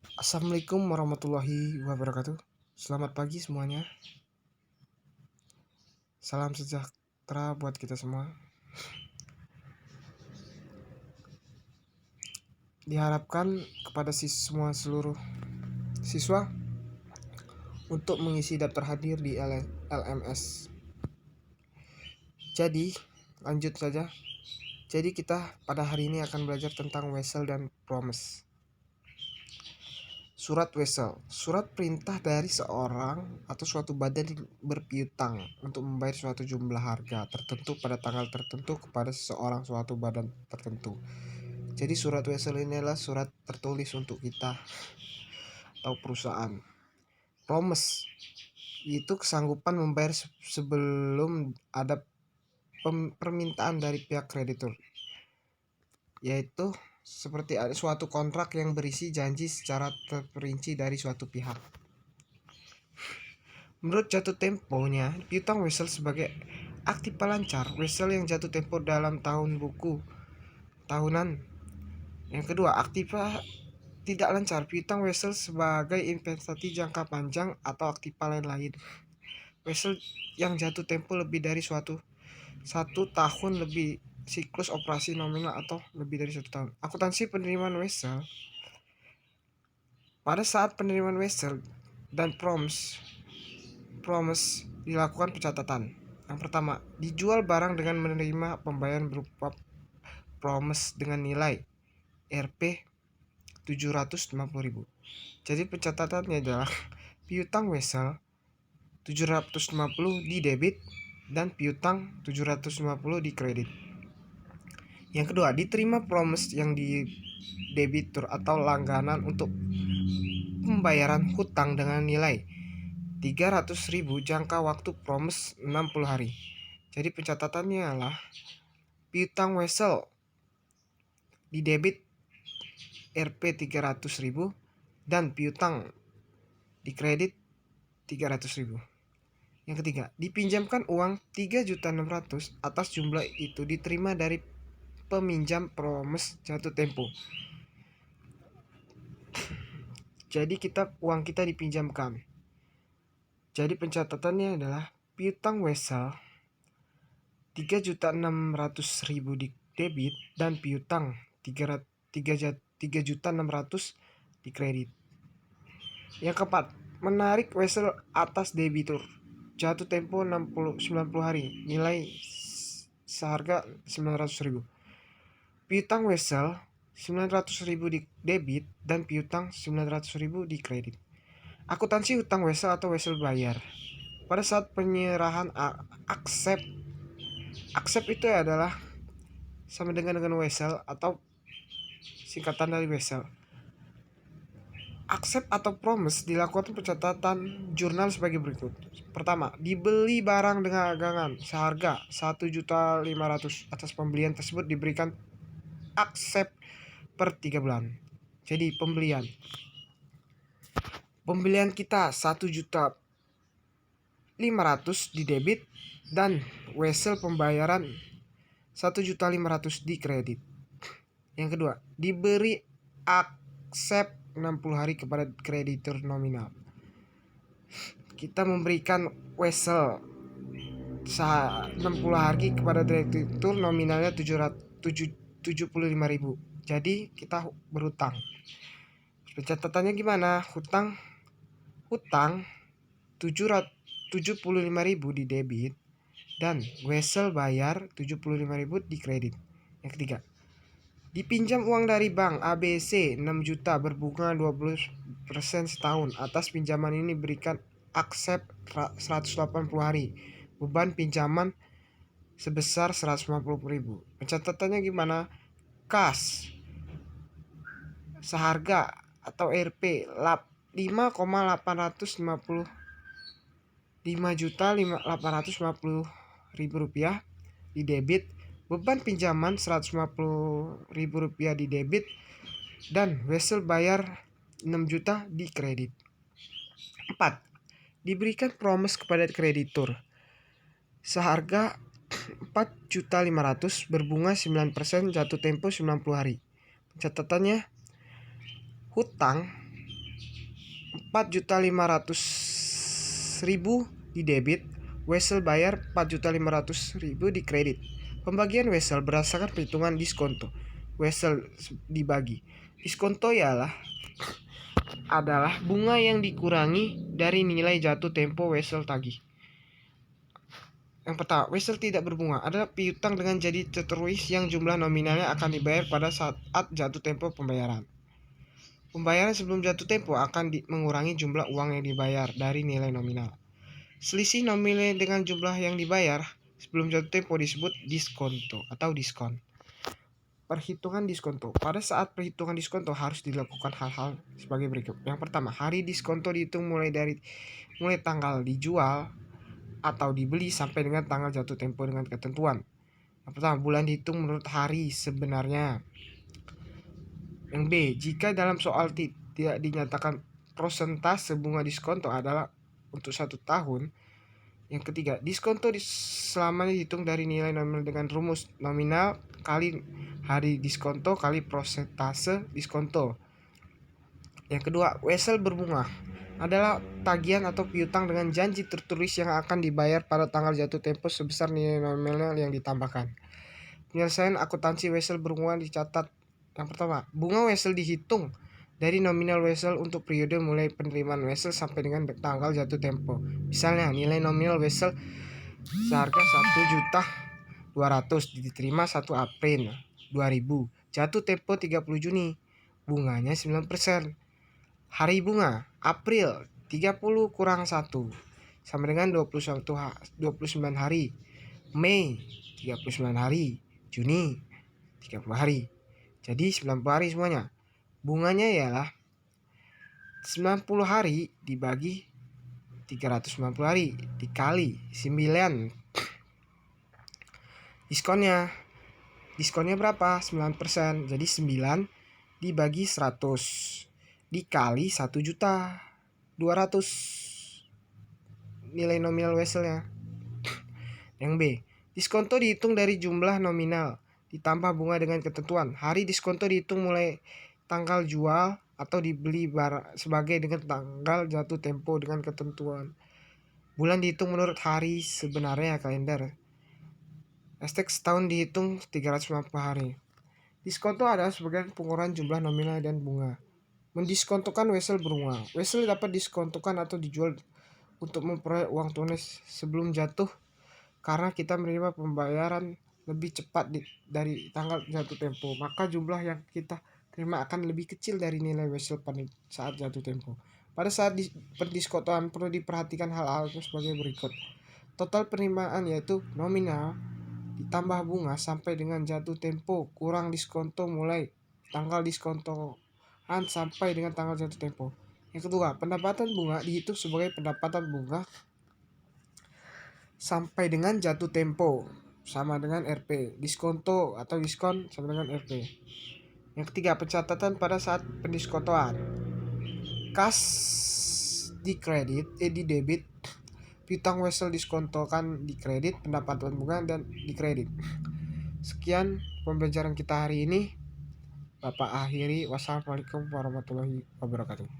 Assalamualaikum warahmatullahi wabarakatuh. Selamat pagi semuanya. Salam sejahtera buat kita semua. Diharapkan kepada semua seluruh siswa untuk mengisi daftar hadir di LMS. Jadi, lanjut saja. Jadi kita pada hari ini akan belajar tentang wesel dan promise. Surat wesel, surat perintah dari seorang atau suatu badan berpiutang untuk membayar suatu jumlah harga tertentu pada tanggal tertentu kepada seseorang suatu badan tertentu. Jadi surat wesel ini adalah surat tertulis untuk kita atau perusahaan. Promise itu kesanggupan membayar sebelum ada permintaan dari pihak kreditur, yaitu seperti ada suatu kontrak yang berisi janji secara terperinci dari suatu pihak. Menurut jatuh temponya, piutang wesel sebagai aktiva lancar wesel yang jatuh tempo dalam tahun buku tahunan. Yang kedua, aktiva tidak lancar piutang wesel sebagai investasi jangka panjang atau aktiva lain. Wesel yang jatuh tempo lebih dari satu tahun lebih siklus operasi nominal atau lebih dari 1 tahun. Akuntansi penerimaan wesel. Pada saat penerimaan wesel dan promise dilakukan pencatatan. Yang pertama, dijual barang dengan menerima pembayaran berupa promise dengan nilai Rp 750.000. Jadi pencatatannya adalah piutang wesel 750 di debit dan piutang 750 di kredit. Yang kedua, diterima promise yang di debitur atau langganan untuk pembayaran hutang dengan nilai 300.000 jangka waktu promise 60 hari. Jadi pencatatannya adalah piutang wesel di debit Rp 300.000 dan piutang di kredit 300.000. Yang ketiga, dipinjamkan uang 3.600.000 atas jumlah itu diterima dari peminjam promise jatuh tempo. Jadi uang kita dipinjamkan. Jadi pencatatannya adalah piutang wesel 3.600.000 di debit dan piutang 3.600.000 di kredit. Yang keempat, menarik wesel atas debitur jatuh tempo 90 hari, nilai seharga 900.000. Piutang wesel 900.000 di debit dan piutang 900.000 di kredit. Akuntansi hutang wesel atau wesel bayar. Pada saat penyerahan aksep itu adalah sama dengan wesel atau singkatan dari wesel. Aksep atau promise dilakukan pencatatan jurnal sebagai berikut. Pertama, dibeli barang dengan dagangan seharga 1.500.000. Atas pembelian tersebut diberikan aksep per 3 bulan. Jadi pembelian kita 1.500.000 di debit dan wesel pembayaran 1.500.000 di kredit. Yang kedua, diberi aksep 60 hari kepada kreditur nominal. Kita memberikan wesel 60 hari kepada kreditur nominalnya 75.000. Jadi kita berhutang. Pencatatannya gimana? Hutang 75.000 di debit dan wesel bayar 75.000 di kredit. Yang ketiga, dipinjam uang dari bank ABC 6 juta berbunga 12% setahun. Atas pinjaman ini berikan aksep 180 hari. Beban pinjaman sebesar 150.000. Pencatatannya gimana? Kas seharga atau Rp 5,850 rupiah di debit, beban pinjaman Rp150.000 di debit dan wesel bayar 6 juta di kredit. 4. Diberikan promise kepada kreditur seharga 4.500.000 berbunga 9% jatuh tempo 90 hari. Catatannya, hutang 4.500.000 di debit, Wesel bayar 4.500.000 di kredit. Pembagian Wesel berdasarkan perhitungan diskonto. Wesel dibagi. Diskonto adalah bunga yang dikurangi dari nilai jatuh tempo Wesel tagih. Yang pertama, Wesel tidak berbunga adalah piutang dengan jadi tertulis yang jumlah nominalnya akan dibayar pada saat jatuh tempo pembayaran. Pembayaran sebelum jatuh tempo akan mengurangi jumlah uang yang dibayar dari nilai nominal. Selisih nominal dengan jumlah yang dibayar sebelum jatuh tempo disebut diskonto atau diskon. Perhitungan diskonto. Pada saat perhitungan diskonto harus dilakukan hal-hal sebagai berikut. Yang pertama, hari diskonto dihitung mulai tanggal dijual atau dibeli sampai dengan tanggal jatuh tempo dengan ketentuan. Yang pertama, bulan dihitung menurut hari sebenarnya. Yang B, jika dalam soal tidak dinyatakan persentase bunga diskonto adalah untuk 1 tahun. Yang ketiga, diskonto selamanya dihitung dari nilai nominal dengan rumus nominal kali hari diskonto kali persentase diskonto. Yang kedua, Wesel berbunga adalah tagihan atau piutang dengan janji tertulis yang akan dibayar pada tanggal jatuh tempo sebesar nilai nominal yang ditambahkan. Penyelesaian akuntansi Wesel berbunga dicatat. Yang pertama, bunga Wesel dihitung dari nominal Wesel untuk periode mulai penerimaan Wesel sampai dengan tanggal jatuh tempo. Misalnya, nilai nominal Wesel seharga 1.200.000 diterima 1 April 2000. Jatuh tempo 30 Juni. Bunganya 9%. Hari bunga April 30 kurang 1 sama dengan 29 hari. Mei 39 hari. Juni 30 hari. Jadi 90 hari semuanya. Bunganya ialah 90 hari dibagi 390 hari dikali 9. Diskonnya berapa? 9%. Jadi 9 dibagi 100 dikali 1.200.000 nilai nominal Weselnya. Yang B, diskonto dihitung dari jumlah nominal ditambah bunga dengan ketentuan. Hari diskonto dihitung mulai tanggal jual atau dibeli barang sebagai dengan tanggal jatuh tempo dengan ketentuan. Bulan dihitung menurut hari sebenarnya kalender. Setahun dihitung 390 hari. Diskonto adalah sebagian pengurangan jumlah nominal dan bunga. Mendiskontokan Wesel berbunga. Wesel dapat diskontokan atau dijual untuk memperoleh uang tunai sebelum jatuh karena kita menerima pembayaran lebih cepat dari tanggal jatuh tempo, maka jumlah yang kita terima akan lebih kecil dari nilai Wesel pada saat jatuh tempo. Pada saat pendiskontoan perlu diperhatikan hal-hal sebagai berikut. Total penerimaan yaitu nominal ditambah bunga sampai dengan jatuh tempo kurang diskonto mulai tanggal diskontoan sampai dengan tanggal jatuh tempo. Yang kedua, pendapatan bunga dihitung sebagai pendapatan bunga sampai dengan jatuh tempo sama dengan RP. Diskonto atau diskon sama dengan RP. Yang ketiga, pencatatan pada saat pendiskontoan. Kas di debit, piutang Wesel diskontokan di kredit, pendapatan bunga dan di kredit. Sekian pembelajaran kita hari ini. Bapak akhiri. Wassalamualaikum warahmatullahi wabarakatuh.